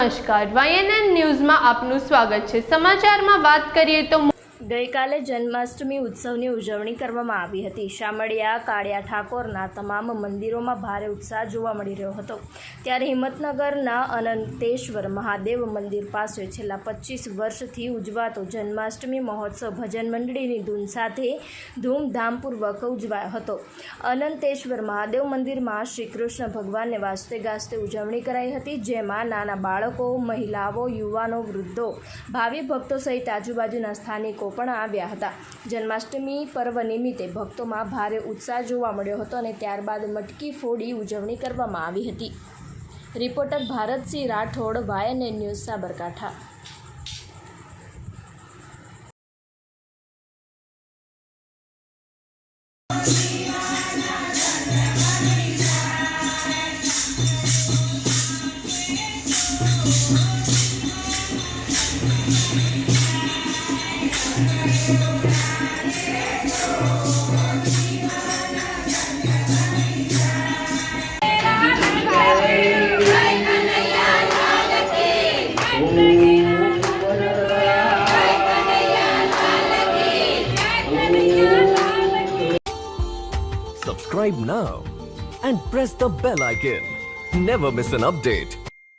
નમસ્કાર, YNN ન્યૂઝમાં આપનું સ્વાગત છે। સમાચારમાં વાત કરીએ તો ગઈકાલે જન્માષ્ટમી ઉત્સવની ઉજવણી કરવામાં આવી હતી। શામળિયા કાળિયા ઠાકોરના તમામ મંદિરોમાં ભારે ઉત્સાહ જોવા મળી રહ્યો હતો। ત્યારે હિંમતનગરના અનંતેશ્વર મહાદેવ મંદિર પાસે છેલ્લા 25 વર્ષથી ઉજવાતો જન્માષ્ટમી મહોત્સવ ભજન મંડળીની ધૂન સાથે ધૂમધામપૂર્વક ઉજવાયો હતો। અનંતેશ્વર મહાદેવ મંદિરમાં શ્રી કૃષ્ણ ભગવાનને વાજતે ગાજતે ઉજવણી કરાઈ હતી, જેમાં નાના બાળકો, મહિલાઓ, યુવાનો, વૃદ્ધો, ભાવિ ભક્તો સહિત આજુબાજુના સ્થાનિકો પણ આવ્યા હતા। જન્માષ્ટમી પર્વ નિમિત્તે ભક્તોમાં ભારે ઉત્સાહ જોવા મળ્યો હતો અને ત્યારબાદ મટકી ફોડી ઉજવણી કરવામાં આવી હતી। Reporter Bharatsinh Rathod, YNN news, Sabarkantha. Subscribe now and press the bell icon. Never miss an update.